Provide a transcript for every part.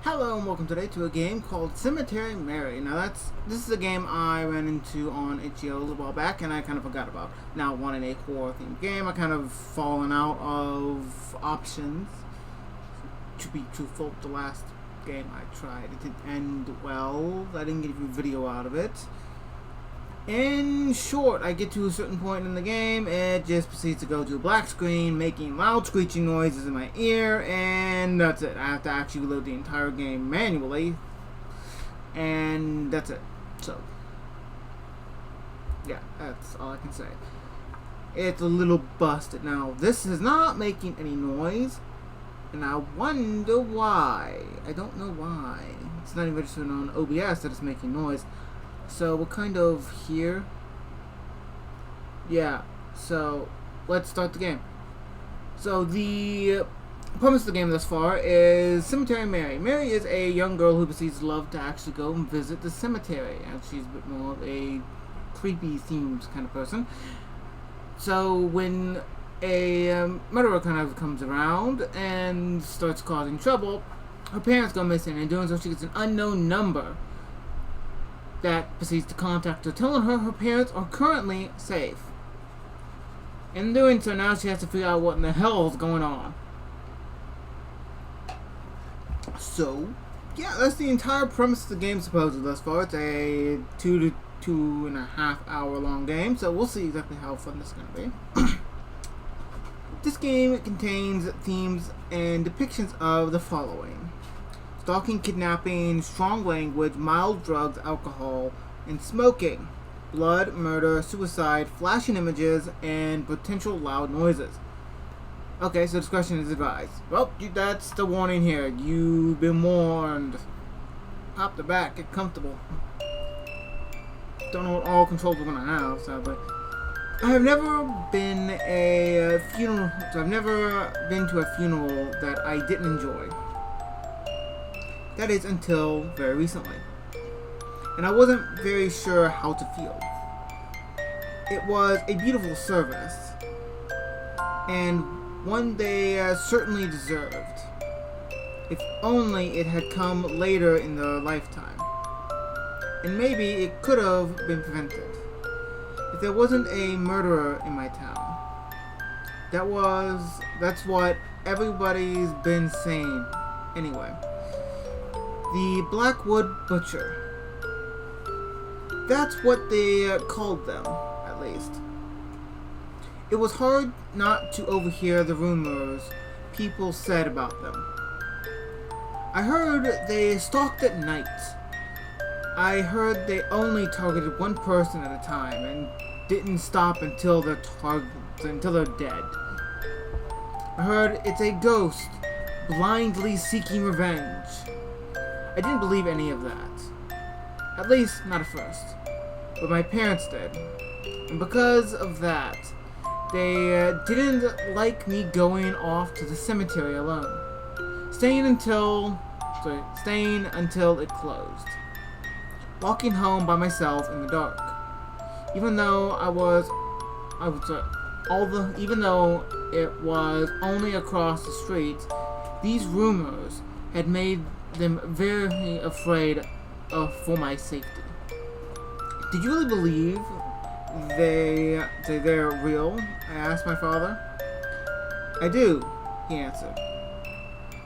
Hello and welcome today to a game called Cemetery Mary. Now this is a game I ran into on itch.io a little while back and I kind of forgot about. Now wanting a horror themed game, I kind of fallen out of options. To be truthful, the last game I tried, it didn't end well. I didn't get a video out of it. In short, I get to a certain point in the game, it just proceeds to go to a black screen, making loud screeching noises in my ear, and that's it. I have to actually load the entire game manually, and that's it. So, yeah, that's all I can say. It's a little busted. Now, this is not making any noise, and I wonder why. I don't know why. It's not even registered on OBS that it's making noise. So we're kind of here. Yeah, so let's start the game. So the premise of the game thus far is Cemetery Mary. Mary is a young girl who proceeds to love to actually go and visit the cemetery, and she's a bit more of a creepy themed kind of person. So when a murderer kind of comes around and starts causing trouble, her parents go missing, and doing so she gets an unknown number that proceeds to contact her, telling her her parents are currently safe. In doing so, now she has to figure out what in the hell is going on. So, yeah, that's the entire premise of the game supposedly thus far. It's a 2 to 2.5 hour long game, so we'll see exactly how fun this is going to be. This game contains themes and depictions of the following: stalking, kidnapping, strong language, mild drugs, alcohol, and smoking, blood, murder, suicide, flashing images, and potential loud noises. Okay, so discretion is advised. Well, that's the warning here. You've been warned. Pop the back, get comfortable. Don't know what all controls we're gonna have, sadly. I have never been a funeral. So I've never been to a funeral that I didn't enjoy. That is until very recently. And I wasn't very sure how to feel. It was a beautiful service, and one they certainly deserved. If only it had come later in their lifetime. And maybe it could have been prevented. If there wasn't a murderer in my town. That's what everybody's been saying anyway. The Blackwood Butcher. That's what they called them, at least. It was hard not to overhear the rumors people said about them. I heard they stalked at night. I heard they only targeted one person at a time and didn't stop until they're dead. I heard it's a ghost blindly seeking revenge. I didn't believe any of that. At least, not at first. But my parents did. And because of that, they didn't like me going off to the cemetery alone. Staying until it closed. Walking home by myself in the dark. Even though even though it was only across the street, these rumors had made them very afraid for my safety. Did you really believe they're real? I asked my father. I do, he answered.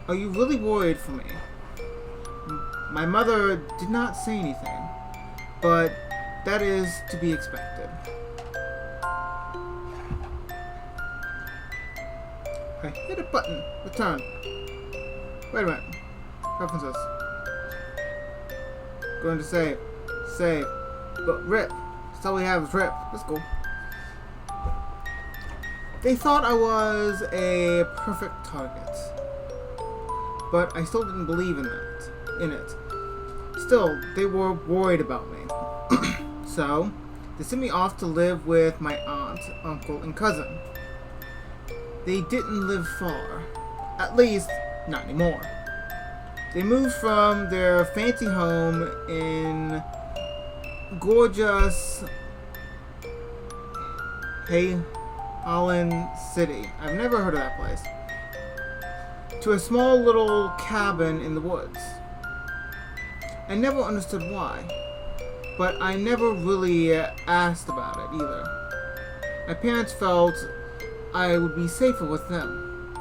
Are you really worried for me? My mother did not say anything, but that is to be expected. I hit a button. Return. Wait a minute. Preferences. Going to save. Save. But rip. That's all we have is rip. That's cool. They thought I was a perfect target. But I still didn't believe in it. Still, they were worried about me. So, they sent me off to live with my aunt, uncle, and cousin. They didn't live far. At least, not anymore. They moved from their fancy home in gorgeous Holland City. I've never heard of that place. To a small little cabin in the woods. I never understood why, but I never really asked about it either. My parents felt I would be safer with them.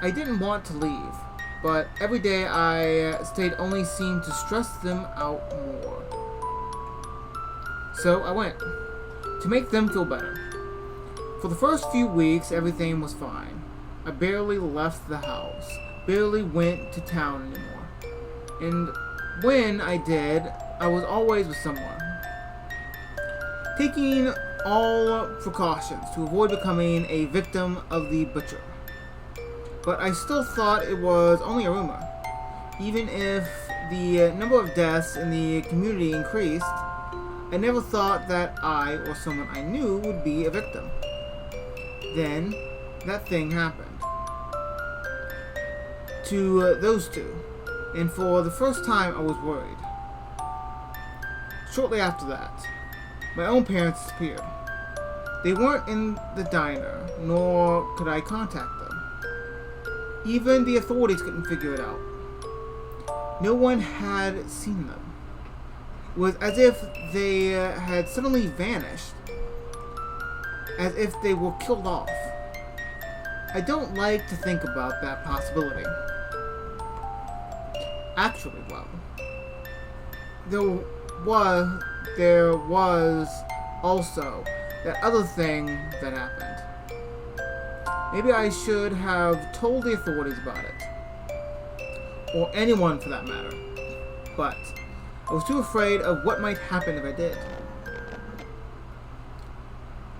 I didn't want to leave, but every day I stayed only seemed to stress them out more. So I went, to make them feel better. For the first few weeks, everything was fine. I barely left the house, barely went to town anymore. And when I did, I was always with someone. Taking all precautions to avoid becoming a victim of the butcher. But I still thought it was only a rumor. Even if the number of deaths in the community increased, I never thought that I or someone I knew would be a victim. Then, that thing happened. To those two. And for the first time, I was worried. Shortly after that, my own parents disappeared. They weren't in the diner, nor could I contact them. Even the authorities couldn't figure it out. No one had seen them. It was as if they had suddenly vanished. As if they were killed off. I don't like to think about that possibility. Actually, well, there was also that other thing that happened. Maybe I should have told the authorities about it. Or anyone for that matter. But I was too afraid of what might happen if I did.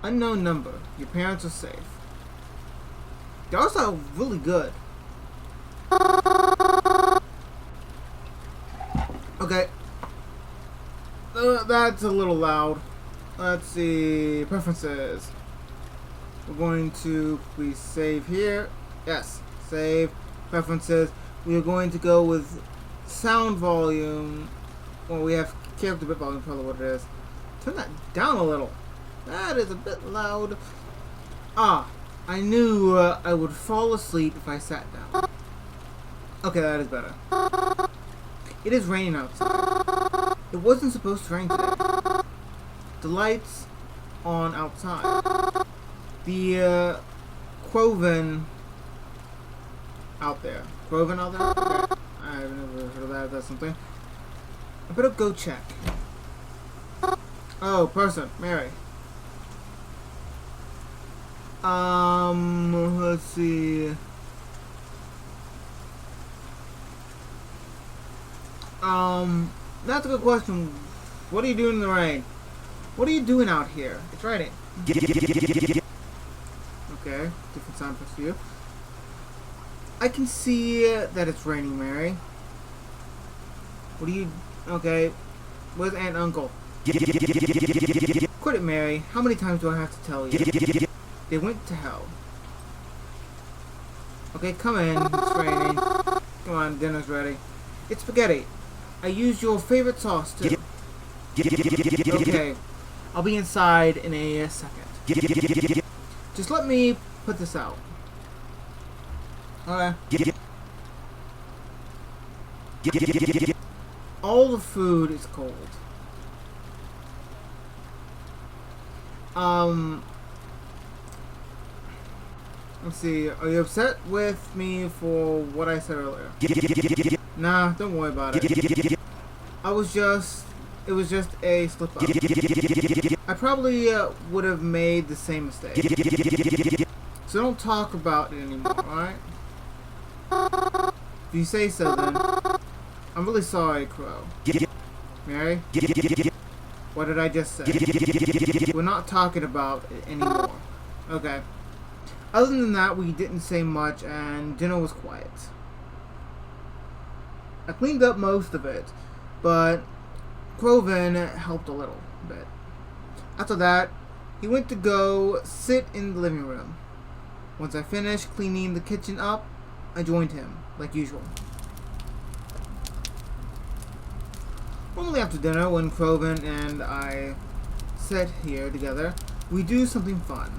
Unknown number. Your parents are safe. They also really good. Okay. That's a little loud. Let's see. Preferences. We're going to please save here. Yes. Save. Preferences. We are going to go with sound volume. Well, we have character bit volume, probably what it is. Turn that down a little. That is a bit loud. Ah. I knew I would fall asleep if I sat down. Okay, that is better. It is raining outside. It wasn't supposed to rain today. The lights on outside. The Croven out there. Croven out there? Okay. I've never heard of that. That's something. I better go check. Oh, person. Mary. Let's see. That's a good question. What are you doing in the rain? What are you doing out here? It's raining. Okay, different sound effects for you. I can see that it's raining, Mary. What are you... Okay. Where's Aunt and Uncle? Quit it, Mary. How many times do I have to tell you? They went to hell. Okay, come in. It's raining. Come on, dinner's ready. It's spaghetti. I used your favorite sauce, too. Okay. I'll be inside in a second. Just let me put this out. Okay. All the food is cold. Let's see. Are you upset with me for what I said earlier? Nah, don't worry about it. It was just a slip up. I probably would have made the same mistake. So don't talk about it anymore, alright? If you say so, then I'm really sorry, Crow. Mary? What did I just say? We're not talking about it anymore. Okay. Other than that, we didn't say much, and dinner was quiet. I cleaned up most of it, but Croven helped a little bit. After that, he went to go sit in the living room. Once I finished cleaning the kitchen up, I joined him, like usual. Normally after dinner, when Croven and I sit here together, we do something fun.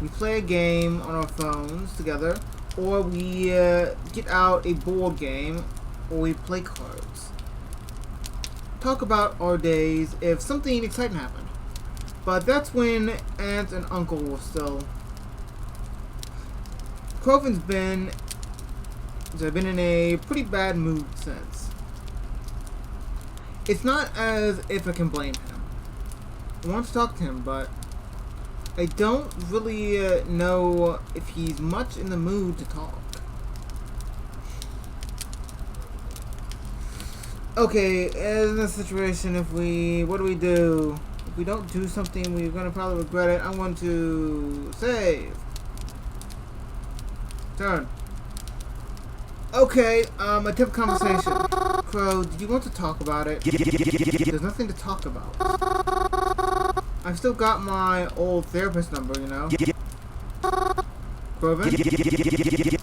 We play a game on our phones together, or we get out a board game or we play cards. Talk about our days if something exciting happened. But that's when aunt and uncle were still. Croven's been in a pretty bad mood since. It's not as if I can blame him. I want to talk to him, but I don't really know if he's much in the mood to talk. Okay, in this situation, what do we do? If we don't do something, we're gonna probably regret it. I want to save. Turn. Okay, attempt conversation. Crow, did you want to talk about it? There's nothing to talk about. I've still got my old therapist number, you know. Croven?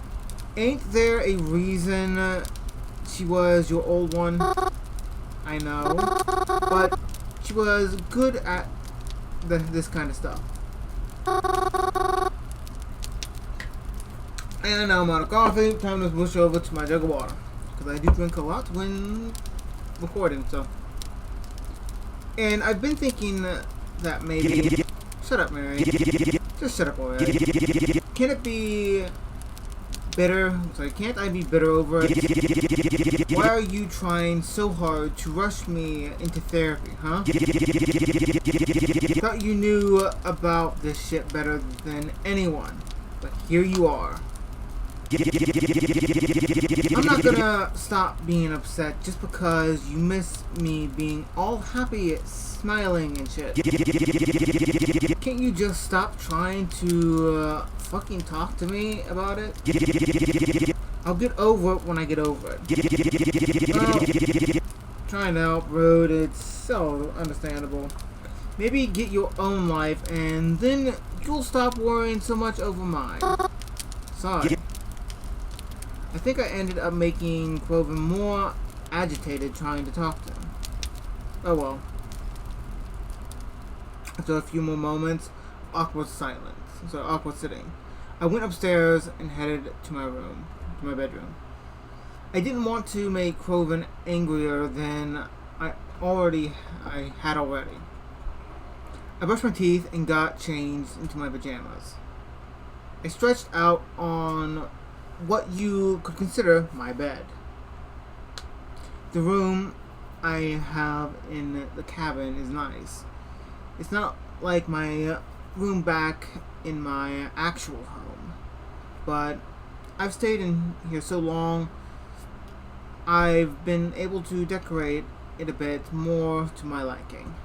Ain't there a reason she was your old one? I know. But she was good at this kind of stuff. And now I'm out of coffee. Time to switch over to my jug of water. Because I do drink a lot when recording, so. And I've been thinking that maybe... Shut up, Mary. Just shut up already. Can it be bitter? Sorry, can't I be bitter over it? Why are you trying so hard to rush me into therapy, huh? Thought you knew about this shit better than anyone. But here you are. I'm not gonna stop being upset just because you miss me being all happy, smiling and shit. Can't you just stop trying to fucking talk to me about it? I'll get over it when I get over it. Well, trying to help, rude. It's so understandable. Maybe get your own life and then you'll stop worrying so much over mine. Sorry. I think I ended up making Croven more agitated trying to talk to him. Oh well. After a few more moments, awkward silence. So awkward sitting. I went upstairs and headed to my room, to my bedroom. I didn't want to make Croven angrier than I had already. I brushed my teeth and got changed into my pajamas. I stretched out on what you could consider my bed. The room I have in the cabin is nice. It's not like my room back in my actual home, but I've stayed in here so long, I've been able to decorate it a bit more to my liking.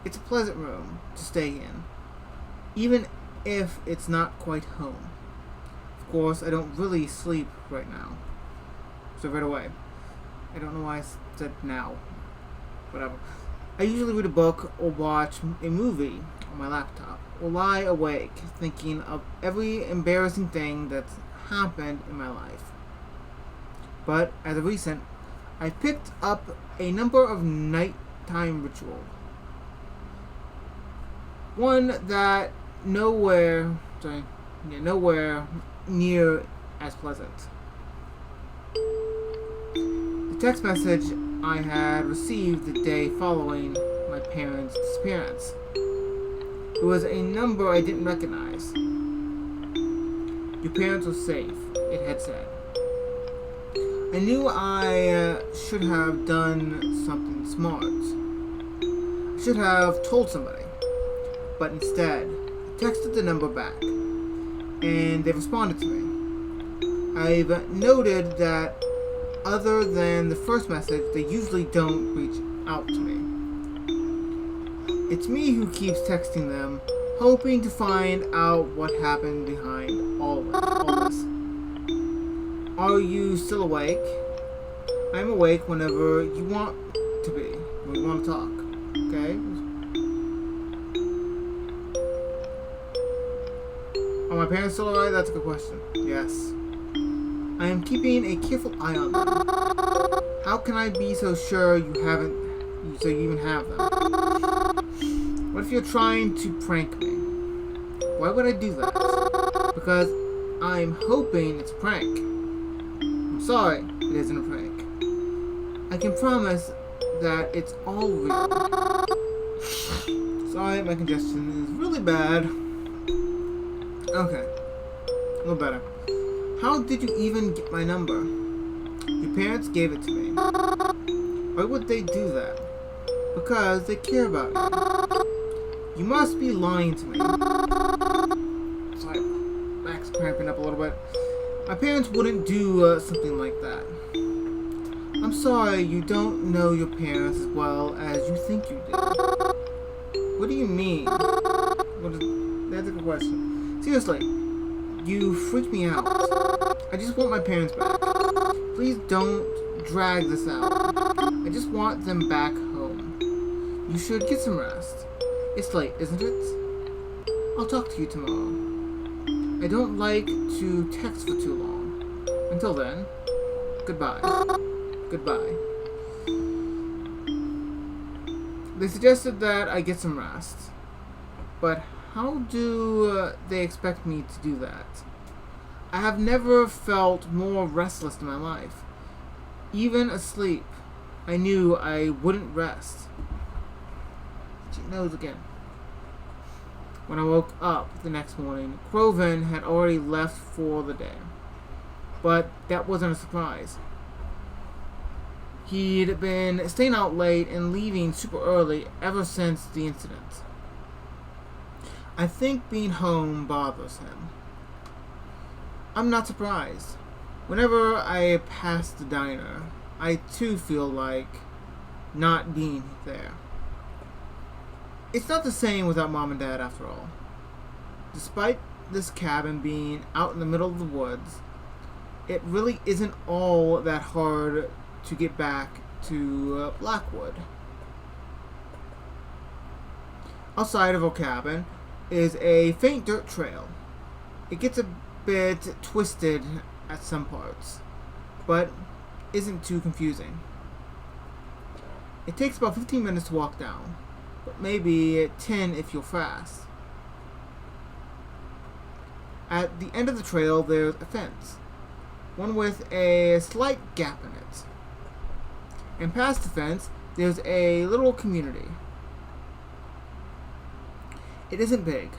It's a pleasant room to stay in, even if it's not quite home. Of course, I don't really sleep right now. So right away. I don't know why I said now. Whatever. I usually read a book or watch a movie on my laptop, or lie awake thinking of every embarrassing thing that's happened in my life. But as of recent, I picked up a number of nighttime rituals. One that nowhere near as pleasant. The text message I had received the day following my parents' disappearance. It was a number I didn't recognize. Your parents were safe, it had said. I knew I should have done something smart. I should have told somebody. But instead, I texted the number back, and they responded to me. I've noted that other than the first message, they usually don't reach out to me. It's me who keeps texting them, hoping to find out what happened behind all this. Are you still awake? I'm awake whenever you want to be, when you want to talk, okay? Are my parents still alive? That's a good question. Yes. I am keeping a careful eye on them. How can I be so sure you even have them? What if you're trying to prank me? Why would I do that? Because I'm hoping it's a prank. I'm sorry. it isn't a prank. I can promise that it's all real. Sorry, my congestion is really bad. Okay, a little better. How did you even get my number? Your parents gave it to me. Why would they do that? Because they care about me. You must be lying to me. Sorry, back's cramping up a little bit. My parents wouldn't do something like that. I'm sorry you don't know your parents as well as you think you do. What do you mean? That's a good question. Seriously, you freak me out. I just want my parents back. Please don't drag this out. I just want them back home. You should get some rest. It's late, isn't it? I'll talk to you tomorrow. I don't like to text for too long. Until then, goodbye. Goodbye. They suggested that I get some rest. But how do they expect me to do that? I have never felt more restless in my life. Even asleep, I knew I wouldn't rest. She knows again. When I woke up the next morning, Croven had already left for the day. But that wasn't a surprise. He'd been staying out late and leaving super early ever since the incident. I think being home bothers him. I'm not surprised. Whenever I pass the diner, I too feel like not being there. It's not the same without Mom and Dad after all. Despite this cabin being out in the middle of the woods, it really isn't all that hard to get back to Blackwood. Outside of our cabin is a faint dirt trail. It gets a bit twisted at some parts, but isn't too confusing. It takes about 15 minutes to walk down, but maybe 10 if you're fast. At the end of the trail there's a fence, one with a slight gap in it. And past the fence there's a little community. It isn't big.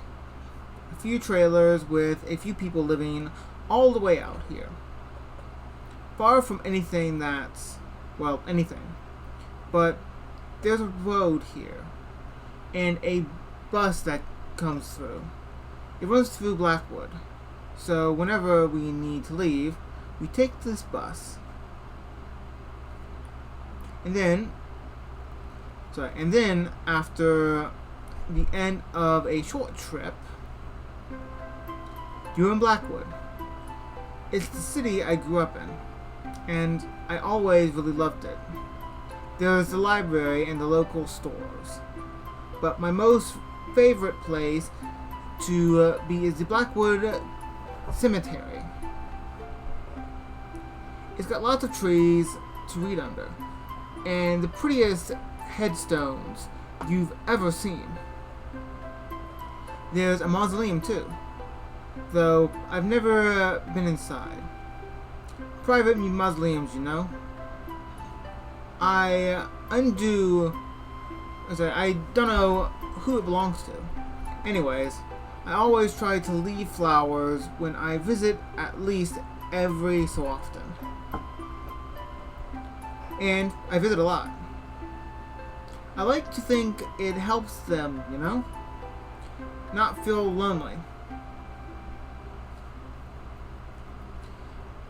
A few trailers with a few people living all the way out here. Far from anything that's, well, anything. But there's a road here and a bus that comes through. It runs through Blackwood. So whenever we need to leave, we take this bus. And then after the end of a short trip, you're in Blackwood. It's the city I grew up in, and I always really loved it. There's the library and the local stores, but my most favorite place to be is the Blackwood Cemetery. It's got lots of trees to read under, and the prettiest headstones you've ever seen. There's a mausoleum too, though I've never been inside. Private mausoleums, you know. I don't know who it belongs to. Anyways, I always try to leave flowers when I visit at least every so often. And I visit a lot. I like to think it helps them, you know? Not feel lonely.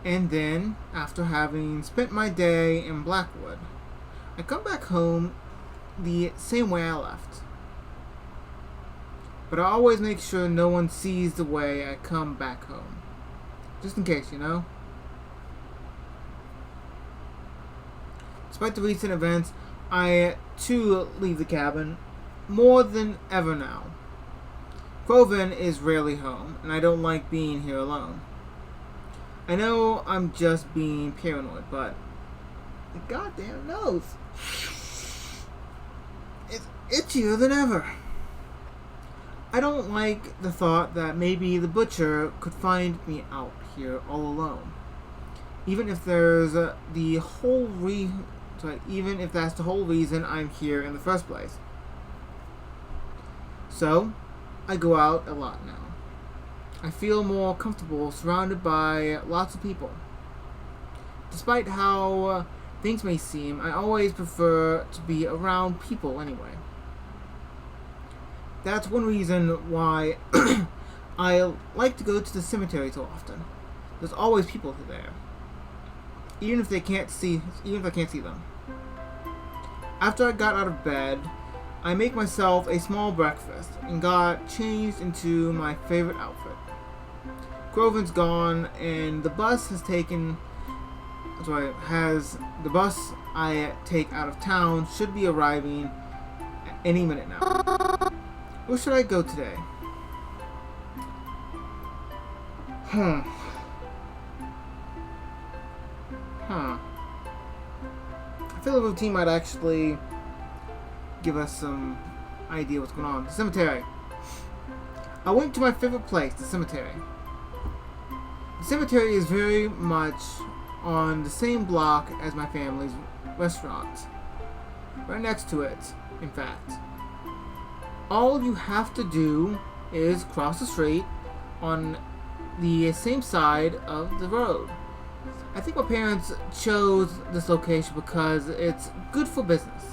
And then, after having spent my day in Blackwood, I come back home the same way I left. But I always make sure no one sees the way I come back home. Just in case, you know? Despite the recent events, I too leave the cabin more than ever now. Croven is rarely home, and I don't like being here alone. I know I'm just being paranoid, but the goddamn nose. It's itchier than ever. I don't like the thought that maybe the butcher could find me out here all alone. even if there's even if that's the whole reason I'm here in the first place. So, I go out a lot now. I feel more comfortable surrounded by lots of people. Despite how things may seem, I always prefer to be around people anyway. That's one reason why I like to go to the cemetery so often. There's always people there, even if I can't see them. After I got out of bed, I make myself a small breakfast and got changed into my favorite outfit. Groven's gone, and the bus I take out of town should be arriving any minute now. Where should I go today? I feel a routine might actually give us some idea what's going on. The cemetery. I went to my favorite place, the cemetery. The cemetery is very much on the same block as my family's restaurant. Right next to it, in fact. All you have to do is cross the street on the same side of the road. I think my parents chose this location because it's good for business.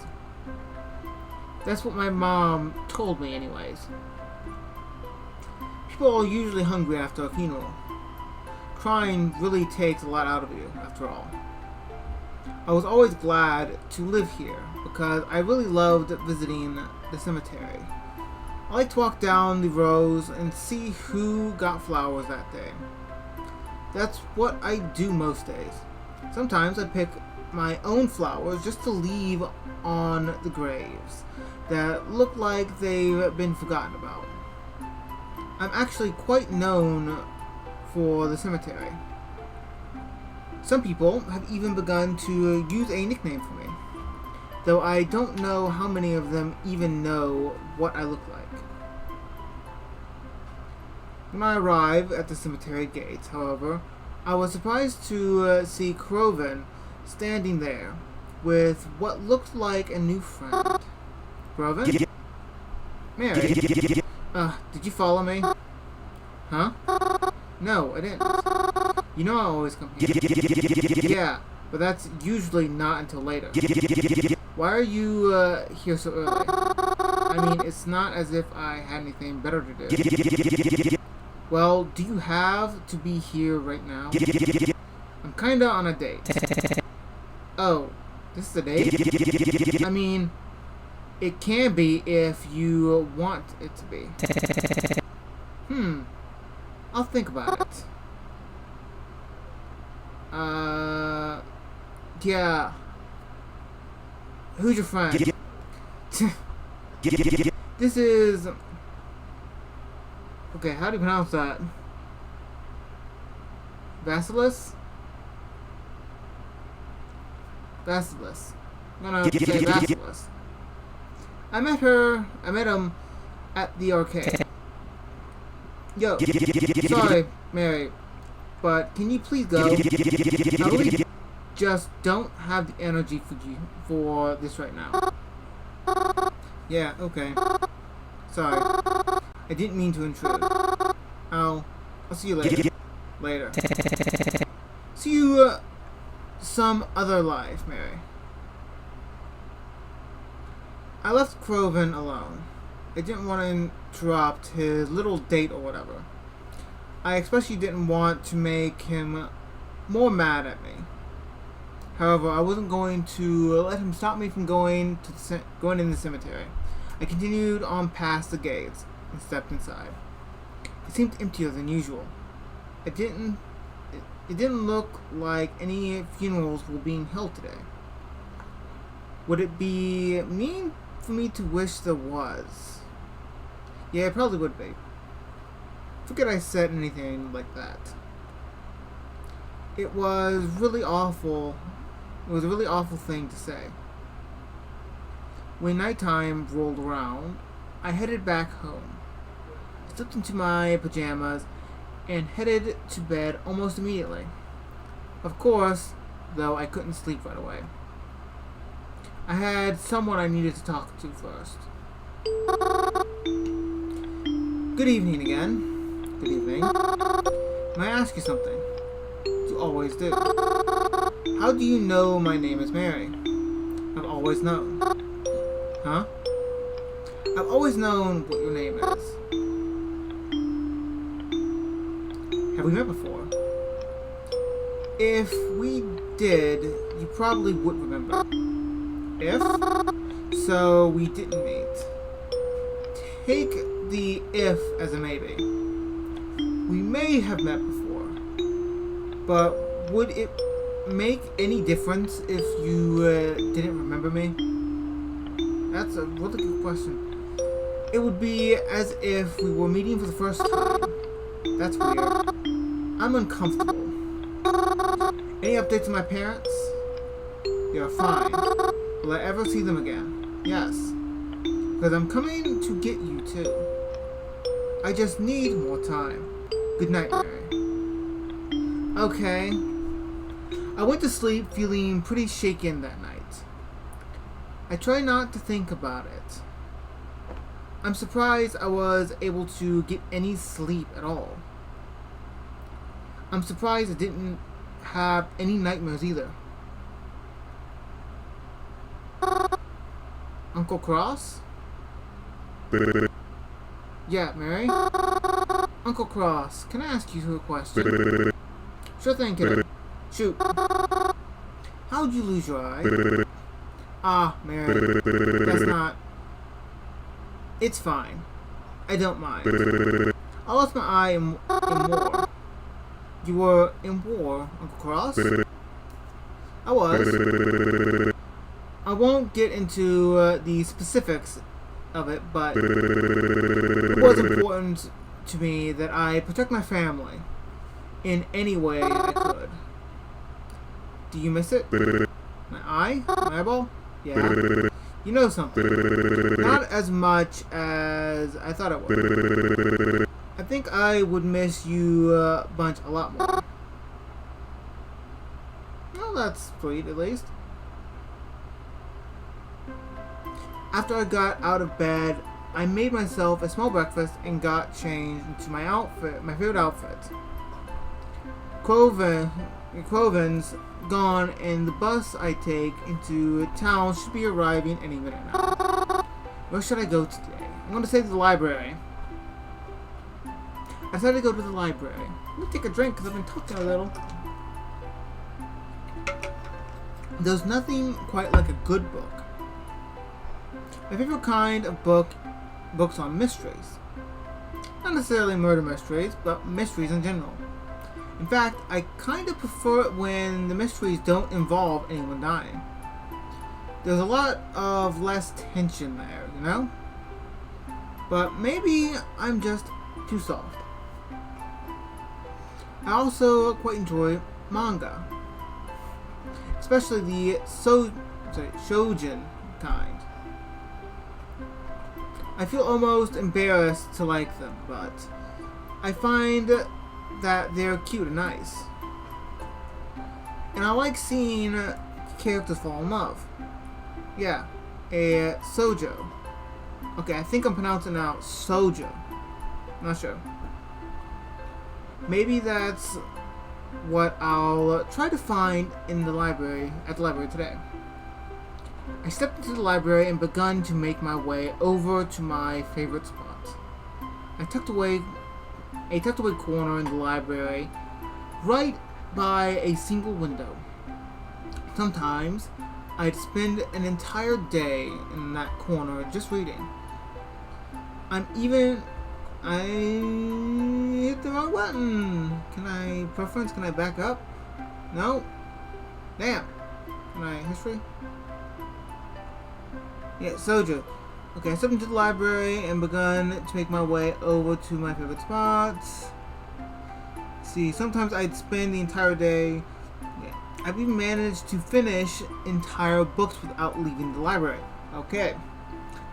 That's what my mom told me anyways. People are usually hungry after a funeral. Crying really takes a lot out of you, after all. I was always glad to live here because I really loved visiting the cemetery. I like to walk down the rows and see who got flowers that day. That's what I do most days. Sometimes I pick my own flowers just to leave on the graves that look like they've been forgotten about. I'm actually quite known for the cemetery. Some people have even begun to use a nickname for me, though I don't know how many of them even know what I look like. When I arrived at the cemetery gates, however, I was surprised to see Croven standing there with what looked like a new friend. Croven? Mary? Did you follow me? Huh? No, I didn't. You know I always come here. Yeah, but that's usually not until later. Why are you here so early? I mean, it's not as if I had anything better to do. Well, do you have to be here right now? I'm kinda on a date. Oh, this is a date? I mean, it can be if you want it to be. I'll think about it. Yeah. Who's your friend? This is... Okay, how do you pronounce that? Basilis? Basilis. I'm gonna say Basilis. I met him at the arcade. Yo, sorry, Mary, but can you please go? I really just don't have the energy for this right now. Yeah, okay. Sorry. I didn't mean to intrude. I'll see you later. Later. See you some other life, Mary. I left Croven alone. I didn't want to interrupt his little date or whatever. I especially didn't want to make him more mad at me. However, I wasn't going to let him stop me from going in the cemetery. I continued on past the gates and stepped inside. It seemed emptier than usual. It didn't look like any funerals were being held today. Would it be mean for me to wish there was? Yeah, it probably would be. Forget I said anything like that. It was really awful. It was a really awful thing to say. When nighttime rolled around, I headed back home. I slipped into my pajamas and headed to bed almost immediately. Of course, though, I couldn't sleep right away. I had someone I needed to talk to first. Good evening again. Good evening. May I ask you something? You always do. How do you know my name is Mary? I've always known. Huh? I've always known what your name is. Have we met before? If we did, you probably would remember. If? So we didn't meet. Take the if as a maybe. We may have met before, but would it make any difference if you didn't remember me? That's a really good question. It would be as if we were meeting for the first time. That's weird. I'm uncomfortable. Any updates on my parents? You're fine. Will I ever see them again? Yes. Because I'm coming to get you too. I just need more time. Good night, Mary. Okay. I went to sleep feeling pretty shaken that night. I try not to think about it. I'm surprised I was able to get any sleep at all. I'm surprised I didn't have any nightmares either. Uncle Cross? Yeah, Mary? Uncle Cross, can I ask you a question? Sure thing, kid. Shoot. How'd you lose your eye? Ah, Mary. That's not... It's fine. I don't mind. I lost my eye in war. You were in war, Uncle Cross? I was. I won't get into the specifics of it, but it was important to me that I protect my family in any way I could. Do you miss it? My eye? My eyeball? Yeah. You know something. Not as much as I thought it would. I think I would miss you bunch a lot more. Well, that's sweet, at least. After I got out of bed, I made myself a small breakfast and got changed into my outfit, my favorite outfit. Croven's gone, and the bus I take into town should be arriving any minute now. Where should I go today? I'm going to say to the library. I decided to go to the library. Let me take a drink because I've been talking a little. There's nothing quite like a good book. My favorite kind of books on mysteries. Not necessarily murder mysteries, but mysteries in general. In fact, I kind of prefer it when the mysteries don't involve anyone dying. There's a lot of less tension there, you know? But maybe I'm just too soft. I also quite enjoy manga. Especially the shoujin kind. I feel almost embarrassed to like them, but I find that they're cute and nice. And I like seeing characters fall in love. Yeah, a sojo. Okay, I think I'm pronouncing it out sojo. Not sure. Maybe that's what I'll try to find in the library, at the library today. I stepped into the library and begun to make my way over to my favorite spot. A tucked away corner in the library, right by a single window. Sometimes I'd spend an entire day in that corner just reading. I hit the wrong button. Can I back up? No? Damn. Can I history? Yeah, soju. Okay, I stepped into the library and begun to make my way over to my favorite spots. See, sometimes I'd spend the entire day. Yeah, I've even managed to finish entire books without leaving the library. Okay,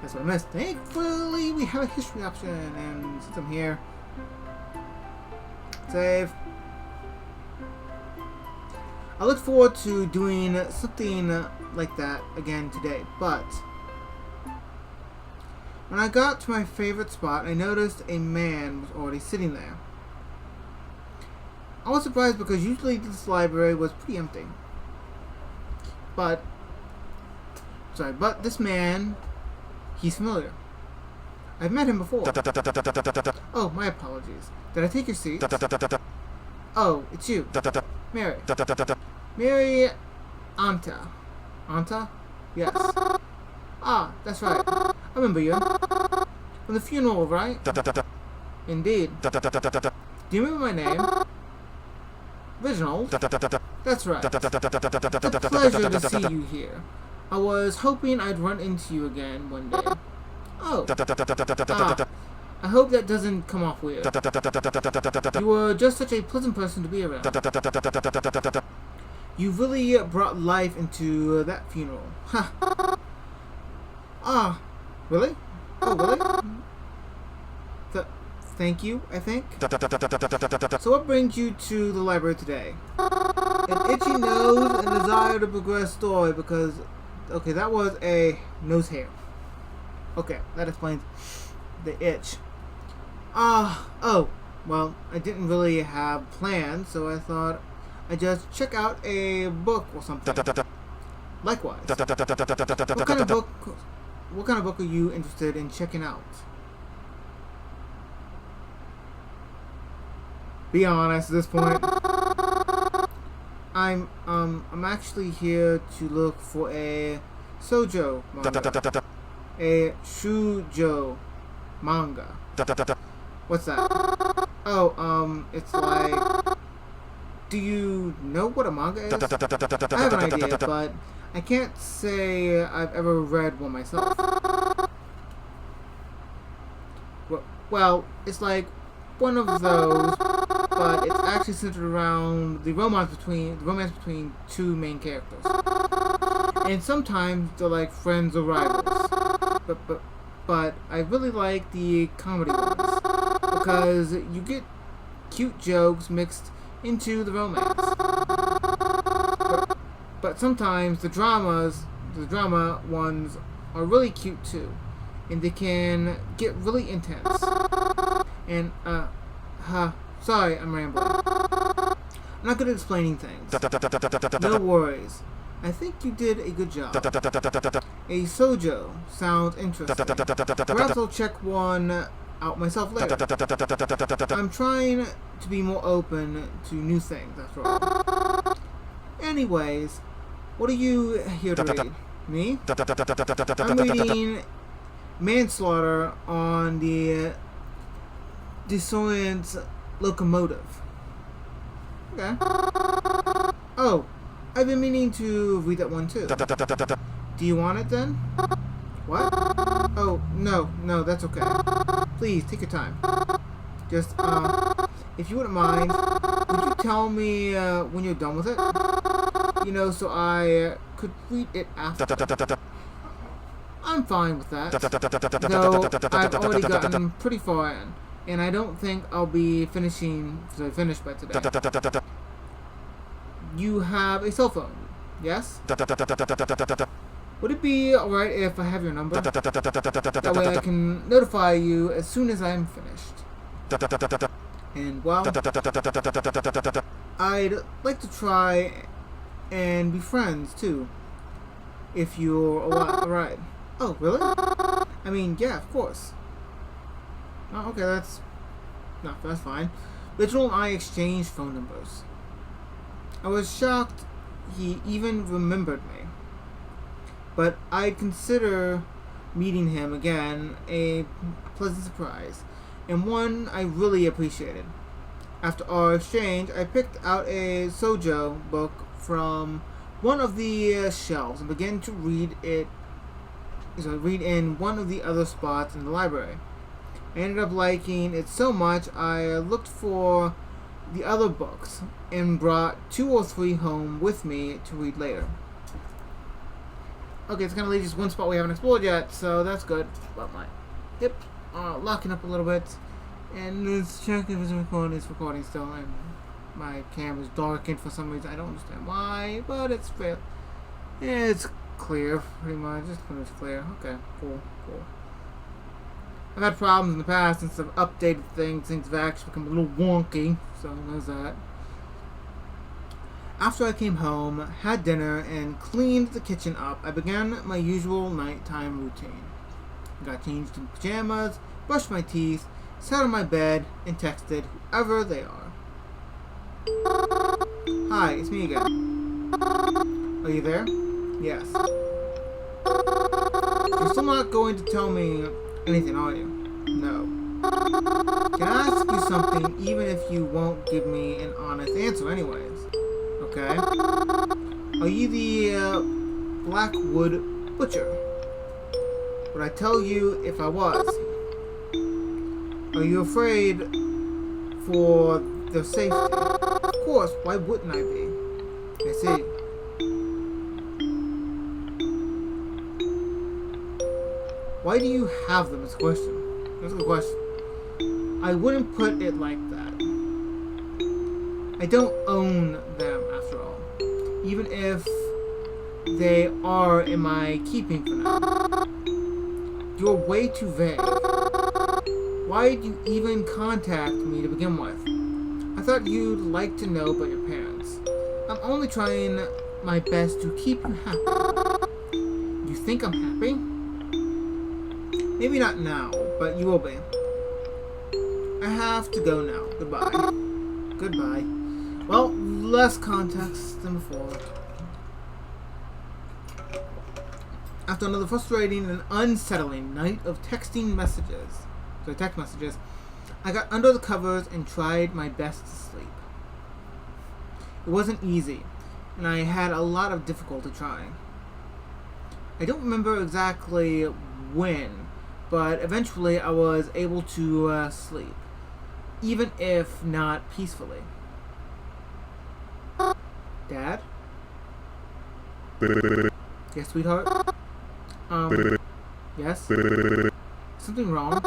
that's what I missed. Thankfully, we have a history option, and since I'm here, save. I look forward to doing something like that again today, but when I got to my favorite spot, I noticed a man was already sitting there. I was surprised because usually this library was pretty empty. But this man, he's familiar. I've met him before. Oh, my apologies. Did I take your seat? Oh, it's you. Mary. Mary Anta. Anta? Yes. Ah, that's right. I remember you. From the funeral, right? Indeed. Do you remember my name? Reginald? That's right. It's a pleasure to see you here. I was hoping I'd run into you again one day. Oh. I hope that doesn't come off weird. You were just such a pleasant person to be around. You really brought life into that funeral. Ha. Ah, really? Oh, really? Thank you, I think. So what brings you to the library today? An itchy nose and a desire to progress story because... Okay, that was a nose hair. Okay, that explains the itch. Oh, well, I didn't really have plans, so I thought I'd just check out a book or something. Likewise. What kind of book are you interested in checking out? Be honest at this point. I'm actually here to look for a shoujo manga. A shoujo manga. What's that? Oh, it's like... Do you know what a manga is? I have an idea, but I can't say I've ever read one myself. Well, it's like one of those, but it's actually centered around the romance between two main characters. And sometimes they're like friends or rivals. But I really like the comedy ones because you get cute jokes mixed into the romance. But sometimes the drama ones are really cute too, and they can get really intense. And sorry, I'm rambling. I'm not good at explaining things. No worries. I think you did a good job. A shoujo sounds interesting. Perhaps I'll check one out myself later. I'm trying to be more open to new things, after all. Anyways, what are you here to read? Me? I'm reading Manslaughter on the Dissonance Locomotive. Okay. Oh, I've been meaning to read that one too. Do you want it then? What? Oh, no, that's okay. Please, take your time. Just, if you wouldn't mind, would you tell me when you're done with it? You know, so I could read it after. I'm fine with that. Though I've already gotten pretty far in, and I don't think I'll be finished by today. You have a cell phone, yes? Would it be alright if I have your number? That way I can notify you as soon as I'm finished. And, well, I'd like to try and be friends, too. If you're alright. Oh, really? I mean, yeah, of course. Oh, okay, that's fine. Rachel and I exchanged phone numbers. I was shocked he even remembered me. But I'd consider meeting him again a pleasant surprise, and one I really appreciated. After our exchange, I picked out a shoujo book from one of the shelves and began to read in one of the other spots in the library. I ended up liking it so much I looked for the other books and brought 2 or 3 home with me to read later. Okay, it's gonna leave just one spot we haven't explored yet, so that's good. But my hip locking up a little bit, and let's check if it's recording. It's recording still. And my camera's darkened for some reason. I don't understand why, but it's fair. It's clear, pretty much. It's clear. Okay, cool. I've had problems in the past since I've updated things. Things have actually become a little wonky, so there's that. After I came home, had dinner, and cleaned the kitchen up, I began my usual nighttime routine. I got changed in pajamas, brushed my teeth, sat on my bed, and texted whoever they are. Hi, it's me again. Are you there? Yes. You're still not going to tell me anything, are you? No. Can I ask you something even if you won't give me an honest answer anyways? Okay. Are you the Blackwood Butcher? Would I tell you if I was? Are you afraid for their safety? Of course, why wouldn't I be? I see. Why do you have them? It's a question. That's a good question. I wouldn't put it like that. I don't own them, after all. Even if they are in my keeping for now. You're way too vague. Why did you even contact me to begin with? I thought you'd like to know about your parents. I'm only trying my best to keep you happy. You think I'm happy? Maybe not now, but you will be. I have to go now. Goodbye. Goodbye. Well, less context than before. After another frustrating and unsettling night of text messages, I got under the covers and tried my best to sleep. It wasn't easy, and I had a lot of difficulty trying. I don't remember exactly when, but eventually I was able to sleep, even if not peacefully. Dad? Yes, sweetheart? Yes? Something wrong?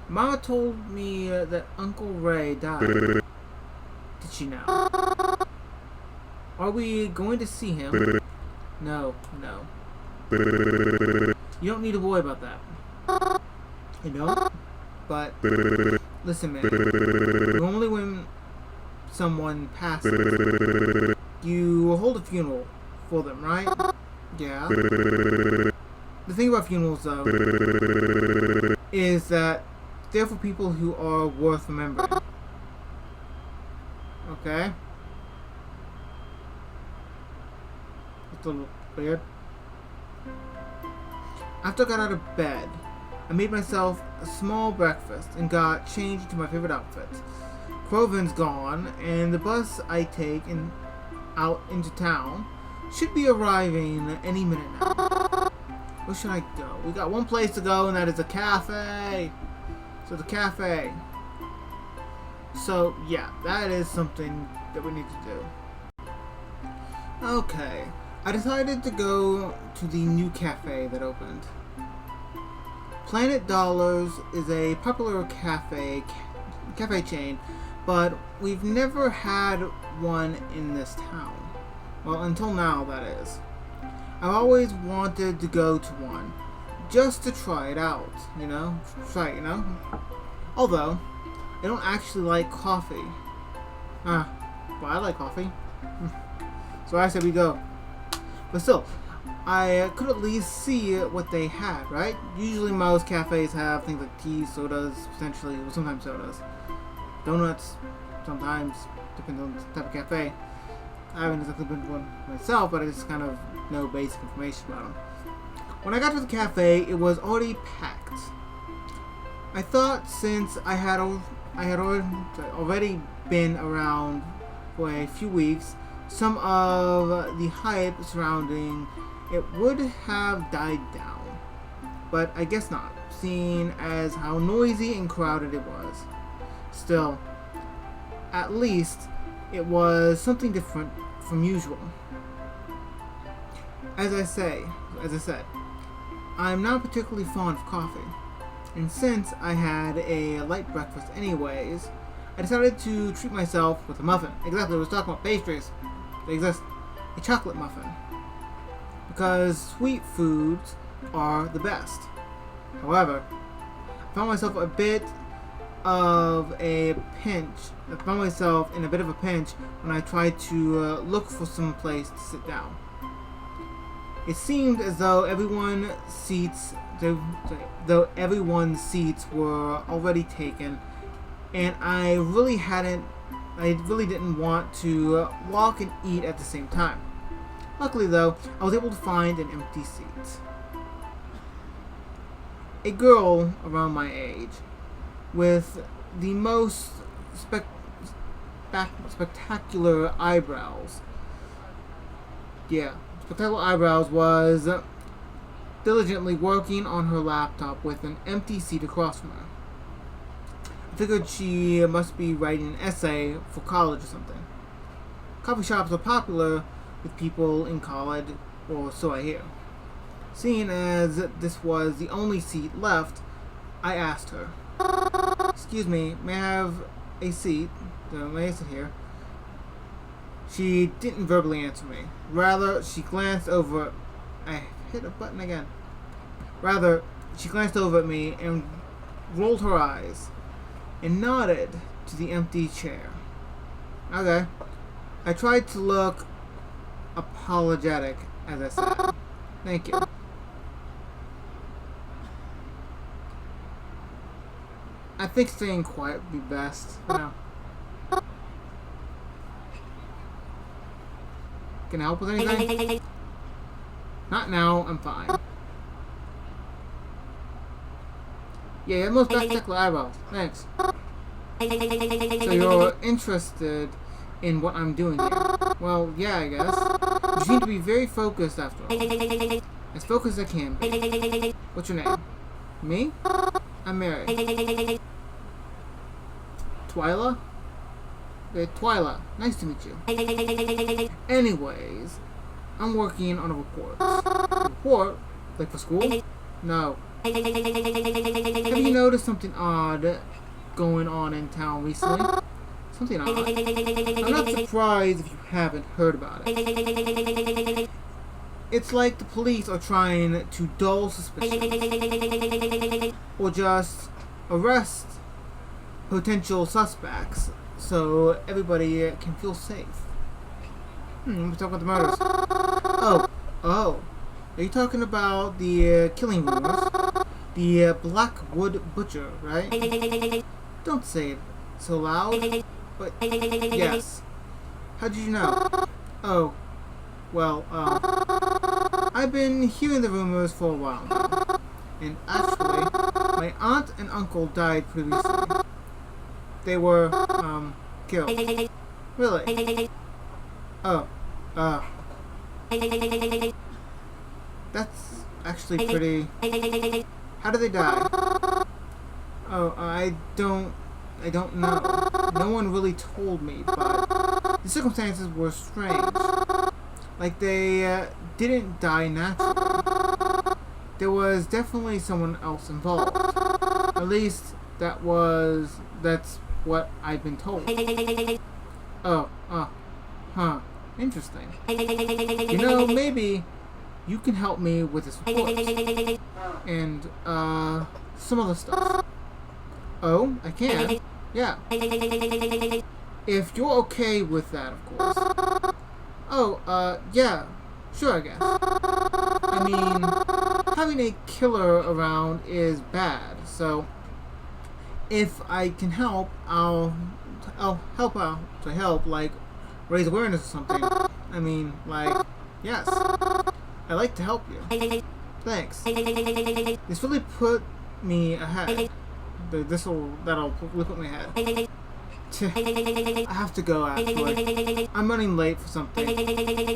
Mama told me that Uncle Ray died. Did she now? Are we going to see him? No. You don't need to worry about that. You know? But, listen, man. Normally when someone passes, you hold a funeral for them, right? Yeah. The thing about funerals, though, is that they're for people who are worth remembering. Okay? It's a little weird. After I got out of bed, I made myself a small breakfast and got changed into my favorite outfit. Croven's gone, and the bus I take out into town should be arriving any minute now. Where should I go? We got one place to go, and that is a cafe. So the cafe. So yeah, that is something that we need to do. Okay, I decided to go to the new cafe that opened. Planet Dollars is a popular cafe chain, but we've never had one in this town. Well, until now, that is. I've always wanted to go to one, just to try it out, you know? Although, I don't actually like coffee. But I like coffee. So I said we go. But still, I could at least see what they had, right? Usually most cafes have things like tea, sodas, potentially, or sometimes sodas. Donuts, sometimes, depending on the type of cafe. I haven't exactly been to one myself, but I just kind of know basic information about them. When I got to the cafe, it was already packed. I thought since I had already been around for a few weeks, some of the hype surrounding it would have died down. But I guess not, seeing as how noisy and crowded it was. Still, at least it was something different from usual. As I said, I'm not particularly fond of coffee, and since I had a light breakfast anyways, I decided to treat myself with a muffin. Exactly, I was talking about pastries. They exist. A chocolate muffin. Because sweet foods are the best. However, I found myself in a bit of a pinch when I tried to look for some place to sit down. It seemed as though everyone's seats were already taken, and I really didn't want to walk and eat at the same time. Luckily though, I was able to find an empty seat. A girl around my age, with the most spectacular eyebrows. Yeah, spectacular eyebrows, was diligently working on her laptop with an empty seat across from her. I figured she must be writing an essay for college or something. Coffee shops are popular with people in college, or so I hear. Seeing as this was the only seat left, I asked her, "Excuse me, may I have a seat? May I sit here?" She didn't verbally answer me. Rather, she glanced over. I hit a button again. Rather, she glanced over at me and rolled her eyes and nodded to the empty chair. Okay. I tried to look apologetic as I said, "Thank you." I think staying quiet would be best. No. Can I help with anything? Not now, I'm fine. Yeah, you have most spectacular eyebrows. Thanks. So you're interested in what I'm doing here? Well, yeah, I guess. You seem to be very focused after all. As focused as I can be. What's your name? Me? I'm Mary. Twyla? Twyla. Nice to meet you. Anyways, I'm working on a report. Report? Like for school? No. Have you noticed something odd going on in town recently? Something odd. I'm not surprised if you haven't heard about it. It's like the police are trying to dull suspicion, or just arrest potential suspects so everybody can feel safe. We're talking about the murders. Oh. Are you talking about the killing rumors? The Blackwood Butcher, right? Don't say it so loud. But yes. How did you know? Oh. Well, I've been hearing the rumors for a while now. And actually, my aunt and uncle died pretty recently. They were, killed. Really? Oh. That's actually pretty... How did they die? Oh, I don't know. No one really told me, but the circumstances were strange. Like they didn't die naturally. There was definitely someone else involved. At least that's what I've been told. Huh. Interesting. You know, maybe you can help me with this report. And, some other stuff. Oh, I can? Yeah. If you're okay with that, of course. Oh, yeah. Sure, I guess. I mean, having a killer around is bad, so if I can help, I'll help out to help, like, raise awareness or something. I mean, like, yes. I like to help you. Thanks. This really put me ahead. That'll really put me ahead. I have to go, actually. I'm running late for something.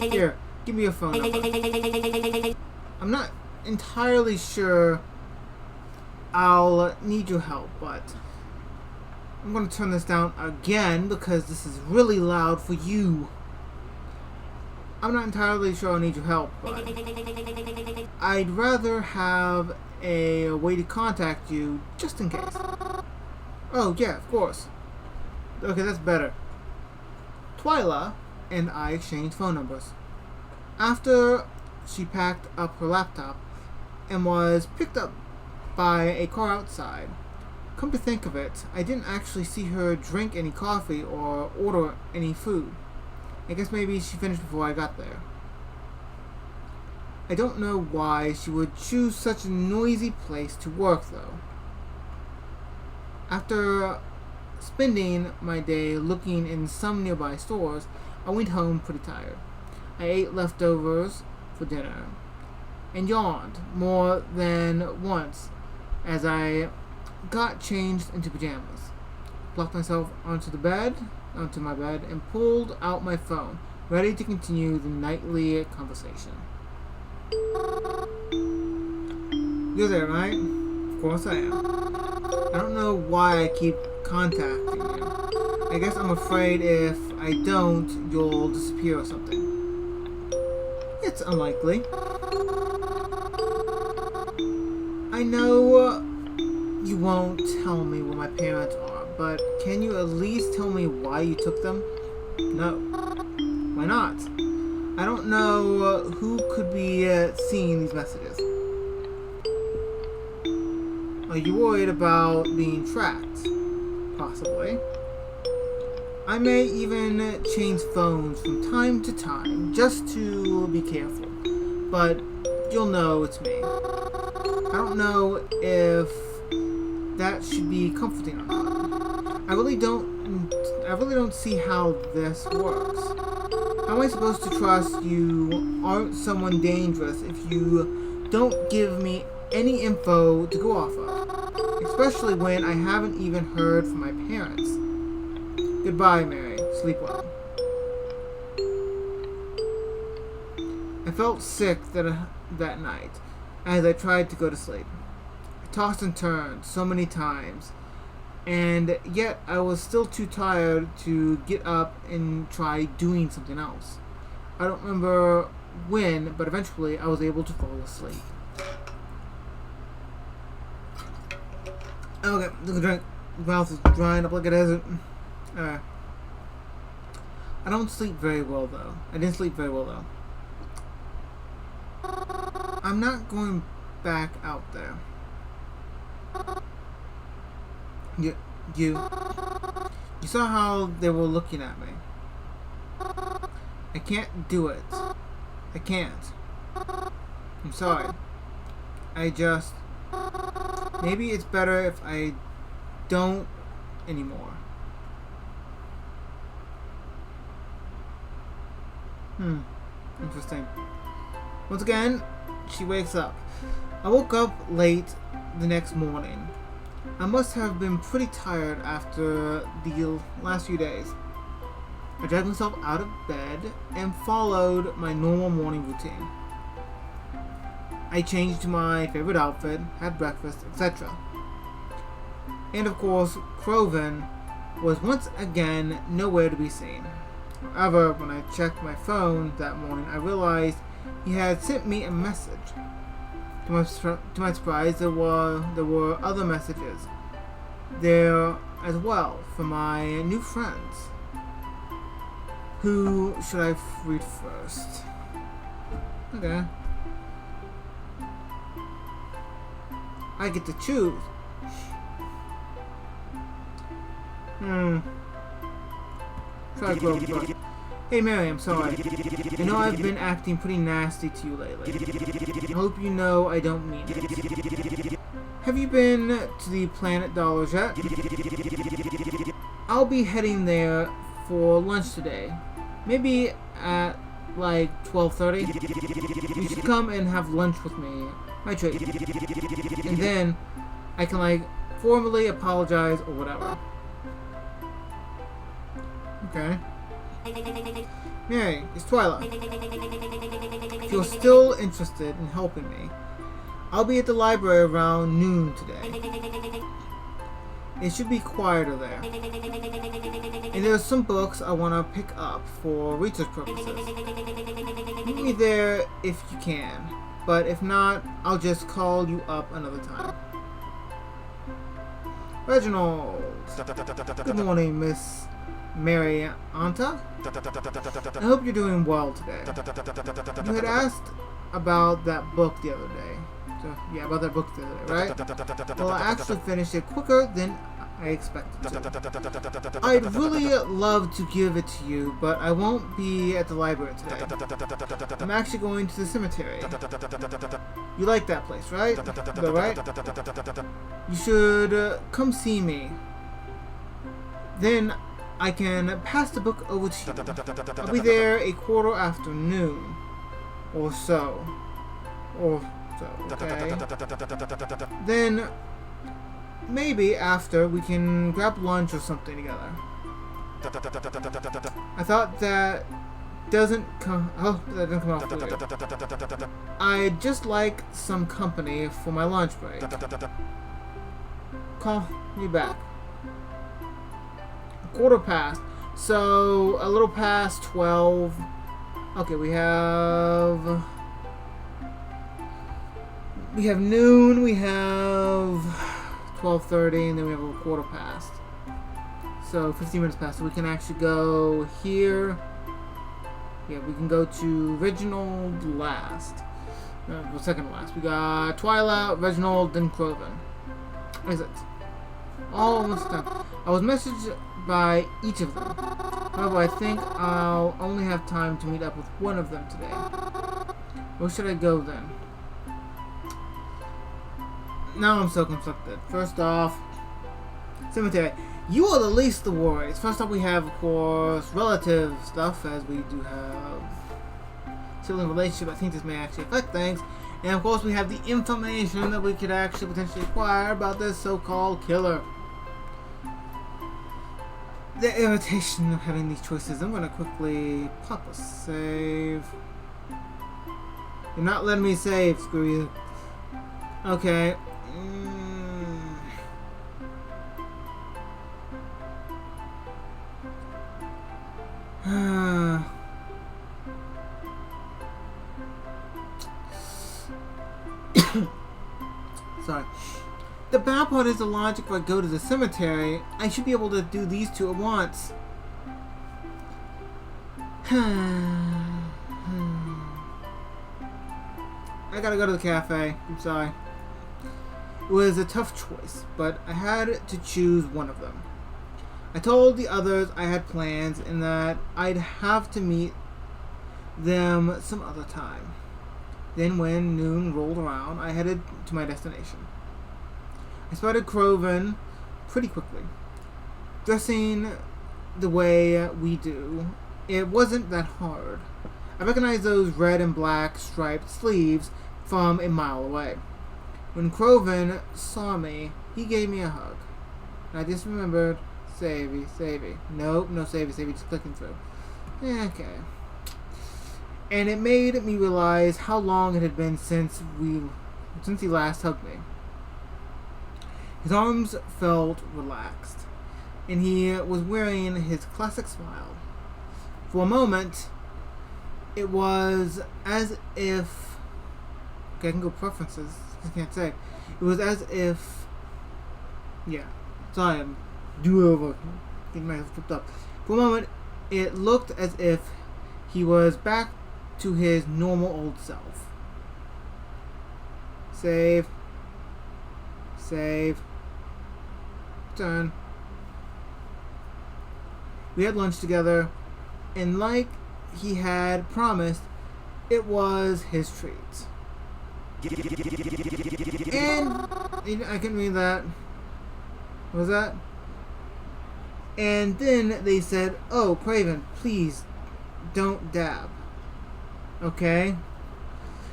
Here, give me your phone number. I'm not entirely sure I'll need your help, but I'm going to turn this down again because this is really loud for you. I'm not entirely sure I'll need your help, but I'd rather have a way to contact you just in case. Oh, yeah, of course. Okay, that's better. Twyla and I exchanged phone numbers. After she packed up her laptop and was picked up by a car outside. Come to think of it, I didn't actually see her drink any coffee or order any food. I guess maybe she finished before I got there. I don't know why she would choose such a noisy place to work, though. After spending my day looking in some nearby stores, I went home pretty tired. I ate leftovers for dinner and yawned more than once as I got changed into pajamas. Plopped myself onto my bed, and pulled out my phone, ready to continue the nightly conversation. You're there, right? Of course I am. I don't know why I keep contacting you. I guess I'm afraid if I don't, you'll disappear or something. It's unlikely. I know you won't tell me where my parents are, but can you at least tell me why you took them? No. Why not? I don't know who could be seeing these messages. Are you worried about being tracked? Possibly. I may even change phones from time to time just to be careful, but you'll know it's me. I don't know if that should be comforting or not. I really don't see how this works. How am I supposed to trust you aren't someone dangerous if you don't give me any info to go off of? Especially when I haven't even heard from my parents. Goodbye, Mary. Sleep well. I felt sick that night as I tried to go to sleep. I tossed and turned so many times, and yet I was still too tired to get up and try doing something else. I don't remember when, but eventually I was able to fall asleep. Okay, look at drink. My mouth is drying up like a desert. I don't sleep very well though. I didn't sleep very well though. I'm not going back out there. You saw how they were looking at me. I can't do it. I can't. I'm sorry. Maybe it's better if I don't anymore. Interesting. Once again, she wakes up. I woke up late the next morning. I must have been pretty tired after the last few days. I dragged myself out of bed and followed my normal morning routine. I changed to my favorite outfit, had breakfast, etc. And of course, Croven was once again nowhere to be seen. However, when I checked my phone that morning, I realized he had sent me a message. To my surprise, there were other messages there as well from my new friends. Who should I read first? Okay. I get to choose. Try Grover. Hey Mary, I'm sorry. I know I've been acting pretty nasty to you lately. I hope you know I don't mean it. Have you been to the Planet Dollars yet? I'll be heading there for lunch today. Maybe at like 12:30. You should come and have lunch with me. My treat. And then I can like formally apologize or whatever. Okay. Mary, it's Twyla. If you're still interested in helping me, I'll be at the library around noon today. It should be quieter there. And there's some books I want to pick up for research purposes. Meet me there if you can, but if not, I'll just call you up another time. Reginald. Good morning, Miss Mary Anta. I hope you're doing well today. You had asked about that book the other day. So, yeah, about that book the other day, right? Well, I actually finished it quicker than I expected to. I'd really love to give it to you, but I won't be at the library today. I'm actually going to the cemetery. You like that place, right? Though, right? You should come see me. Then I can pass the book over to you. I'll be there a quarter after noon. Or so. Okay? Then, maybe after, we can grab lunch or something together. I thought that doesn't come... Oh, that doesn't come off weird. I'd just like some company for my lunch break. Call me back. A quarter past. So, a little past 12. Okay, we have noon, we have 12:30, and then we have a quarter past. So 15 minutes past. So we can actually go here. Yeah, we can go to Reginald last. Well, second to last. We got Twilight, Reginald, then Croven. Is it? Almost done. I was messaged by each of them. However, I think I'll only have time to meet up with one of them today. Where should I go then? Now I'm so conflicted. First off, cemetery. You are the least of the worries. First off, we have, of course, relative stuff, as we do have sibling relationship. I think this may actually affect things. And of course, we have the information that we could actually potentially acquire about this so-called killer. The irritation of having these choices. I'm gonna quickly pop a save. You're not letting me save, screw you. Okay. Sorry. The bad part is the logic. If I go to the cemetery, I should be able to do these two at once. I gotta go to the cafe. I'm sorry. It was a tough choice, but I had to choose one of them. I told the others I had plans and that I'd have to meet them some other time. Then when noon rolled around, I headed to my destination. I spotted Croven pretty quickly. Dressing the way we do, it wasn't that hard. I recognized those red and black striped sleeves from a mile away. When Croven saw me, he gave me a hug. I just remembered, Savvy. Nope, no Savvy, just clicking through. Okay. And it made me realize how long it had been since he last hugged me. His arms felt relaxed, and he was wearing his classic smile. For a moment, it was as if... Okay, I can go preferences. I can't say. It was as if... Yeah. Sorry, I'm do-over. I think myself tripped up. For a moment, it looked as if he was back to his normal old self. Save. Turn. We had lunch together, and like he had promised, it was his treat. And I can read that. What was that? And then they said, "Oh, Craven, please don't dab." Okay?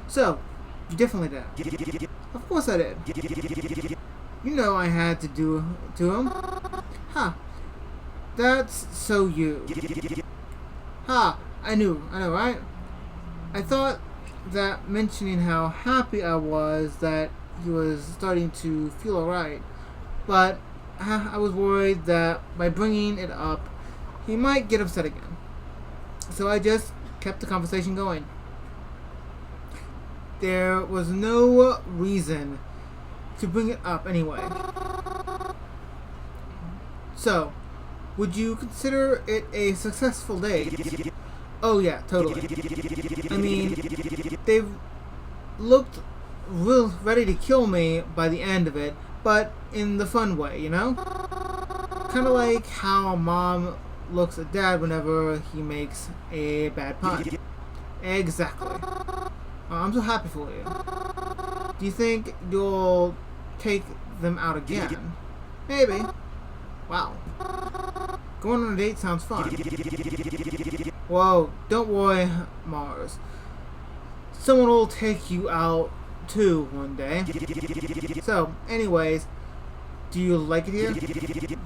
So, you definitely dabbed. Of course I did. You know I had to do to him. Huh. That's so you. Ha! I know, right? I thought that mentioning how happy I was that he was starting to feel alright, but I was worried that by bringing it up, he might get upset again. So I just kept the conversation going. There was no reason to bring it up anyway. So, would you consider it a successful date? Oh yeah, totally. I mean, they've looked real ready to kill me by the end of it, but in the fun way, you know? Kind of like how mom looks at dad whenever he makes a bad pun. Exactly. I'm so happy for you. Do you think you'll take them out again? Maybe. Wow. Going on a date sounds fun. Whoa, don't worry, Mars. Someone will take you out too one day. So, anyways, do you like it here?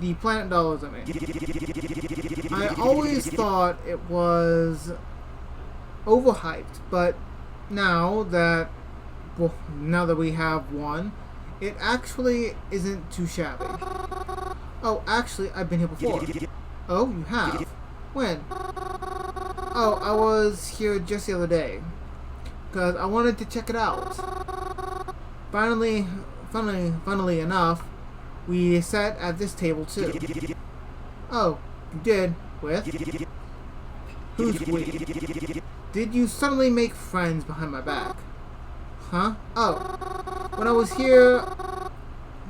The Planet Dollars, I mean. I always thought it was overhyped, but now that we have one, it actually isn't too shabby. Oh, actually, I've been here before. Oh, you have? When? Oh, I was here just the other day, because I wanted to check it out. Funnily enough, we sat at this table too. Oh, you did? With? Who's we? Did you suddenly make friends behind my back? Huh? Oh, when I was here,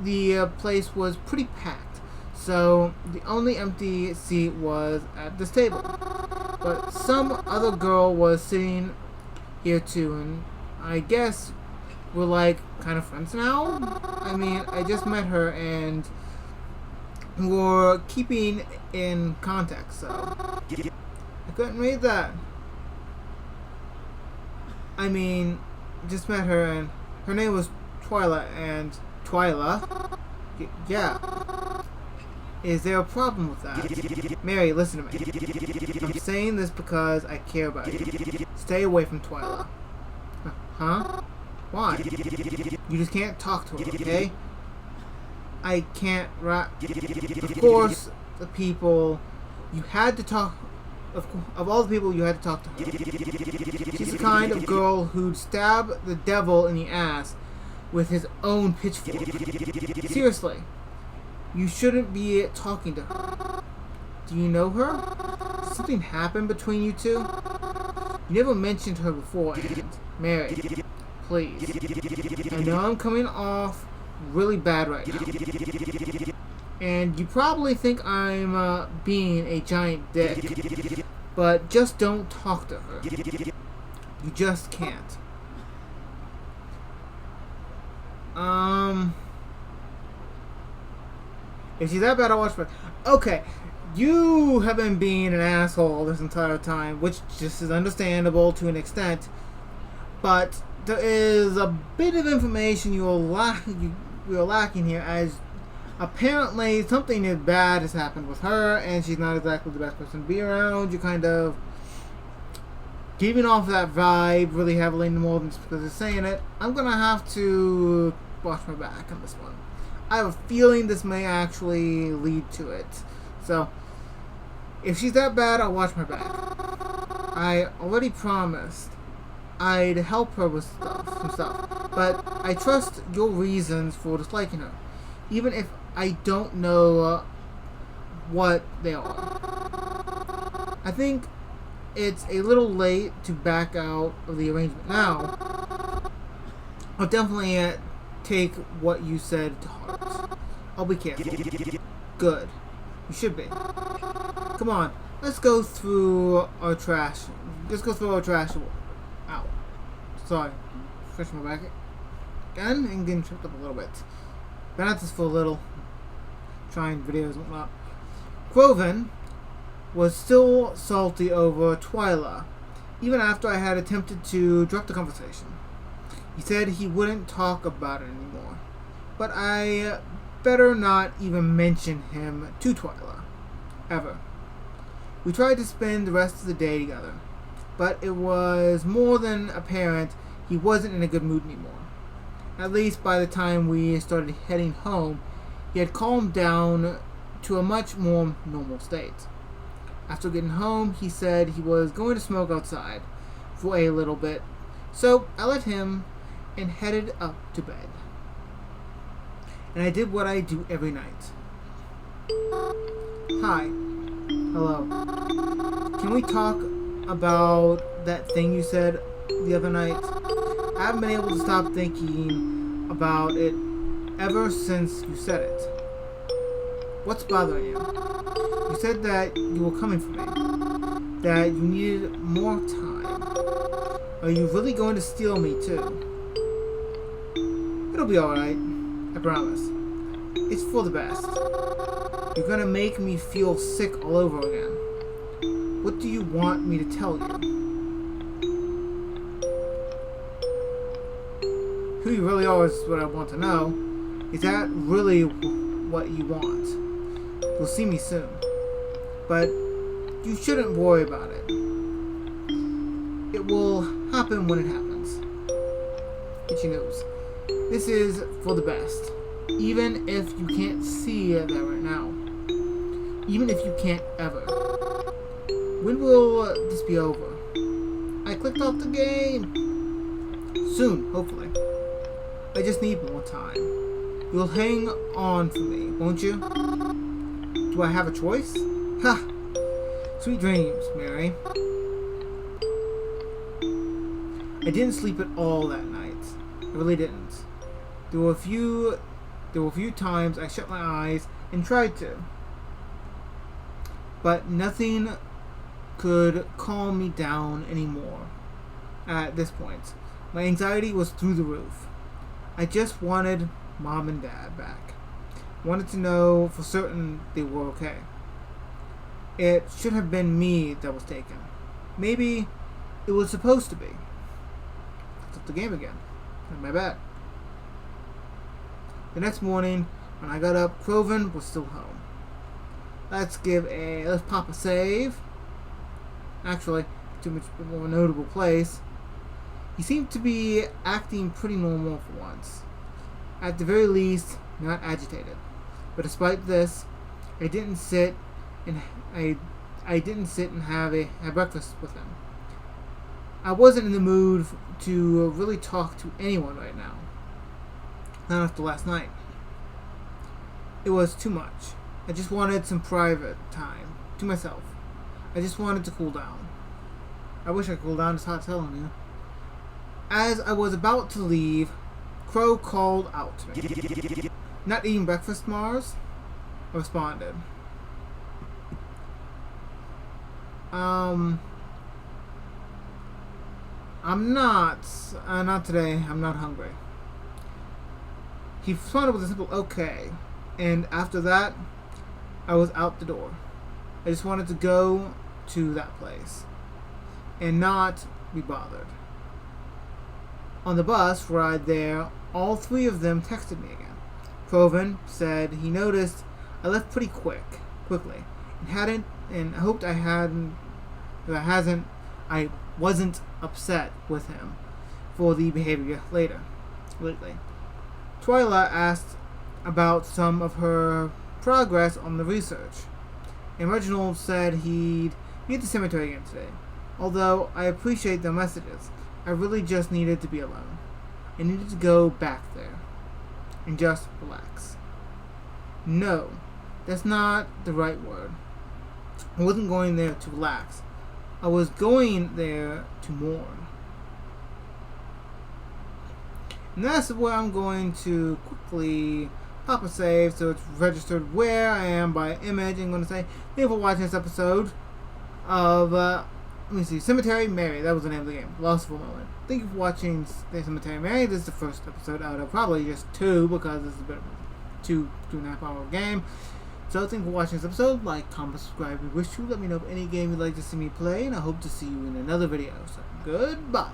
the place was pretty packed, so the only empty seat was at this table. But some other girl was sitting here too, and I guess we're like kind of friends now. I mean, I just met her and we're keeping in contact, so I couldn't read that. I mean, just met her and her name was Twyla, and Twyla? Yeah. Is there a problem with that? Mary, listen to me. I'm saying this because I care about you. Stay away from Twyla. Huh? Why? You just can't talk to her, okay? I can't Of course, the people you had to talk... Of all the people you had to talk to her. She's the kind of girl who'd stab the devil in the ass with his own pitchfork. Seriously. You shouldn't be talking to her. Do you know her? Did something happen between you two? You never mentioned her before, and Mary, please. I know I'm coming off really bad right now. And you probably think I'm being a giant dick. But just don't talk to her. You just can't. If she's that bad, I'll watch her. Okay, you have been being an asshole this entire time, which just is understandable to an extent. But there is a bit of information you're lacking here, as apparently something bad has happened with her, and she's not exactly the best person to be around. You're kind of giving off that vibe really heavily, more than just because they're saying it. I'm gonna have to watch my back on this one. I have a feeling this may actually lead to it. So, if she's that bad, I'll watch my back. I already promised I'd help her with some stuff. But I trust your reasons for disliking her, even if I don't know what they are. I think it's a little late to back out of the arrangement now. I'll definitely take what you said to heart. I'll be careful. Good. You should be. Come on, let's go through our trash. Let's go through our trash. Ow. Sorry. Fresh my back again and getting tripped up a little bit. Been at this for a little. Trying videos and whatnot. Quoven was still salty over Twyla, even after I had attempted to drop the conversation. He said he wouldn't talk about it anymore, but I better not even mention him to Twyla. Ever. We tried to spend the rest of the day together, but it was more than apparent he wasn't in a good mood anymore. At least by the time we started heading home, he had calmed down to a much more normal state. After getting home, he said he was going to smoke outside for a little bit, so I let him and headed up to bed. And I did what I do every night. Hi. Hello. Can we talk about that thing you said the other night? I haven't been able to stop thinking about it ever since you said it. What's bothering you? You said that you were coming for me. That you needed more time. Are you really going to steal me too? It'll be alright. I promise. It's for the best. You're gonna make me feel sick all over again. What do you want me to tell you? Who you really are is what I want to know. Is that really what you want? You'll see me soon. But you shouldn't worry about it. It will happen when it happens. Itchy nose. This is for the best. Even if you can't see that right now. Even if you can't ever. When will this be over? I clicked off the game. Soon, hopefully. I just need more time. You'll hang on for me, won't you? Do I have a choice? Ha! Sweet dreams, Mary. I didn't sleep at all that night. I really didn't. There were a few times I shut my eyes and tried to. But nothing could calm me down anymore at this point. My anxiety was through the roof. I just wanted Mom and Dad back. Wanted to know for certain they were okay. It should have been me that was taken. Maybe it was supposed to be. I took the game again. My bad. The next morning, when I got up, Croven was still home. Let's pop a save. Actually, too much more notable place. He seemed to be acting pretty normal for once. At the very least, not agitated. But despite this, I didn't sit and have breakfast with him. I wasn't in the mood to really talk to anyone right now. Not after last night. It was too much. I just wanted some private time to myself. I just wanted to cool down. I wish I could cool down. It's hard telling you. As I was about to leave, Crow called out to me. Not eating breakfast, Mars? I responded. I'm not today. I'm not hungry. He responded with a simple okay. And after that, I was out the door. I just wanted to go to that place and not be bothered. On the bus ride there, all three of them texted me again. Croven said he noticed I left pretty quickly, and hoped I wasn't upset with him for the behavior lately. Twyla asked about some of her progress on the research, and Reginald said he'd be at the cemetery again today. Although I appreciate the messages, I really just needed to be alone. I needed to go back there and just relax. No, that's not the right word. I wasn't going there to relax. I was going there to mourn. And that's where I'm going to quickly pop a save so it's registered where I am by image. I'm going to say, thank you for watching this episode of, Cemetery Mary. That was the name of the game. Lost for a moment. Thank you for watching the Cemetery Mary. This is the first episode out of probably just two, because this is a bit of a 2.5 hour game. So thank you for watching this episode. Like, comment, subscribe if you wish to. Let me know of any game you'd like to see me play, and I hope to see you in another video. So, goodbye.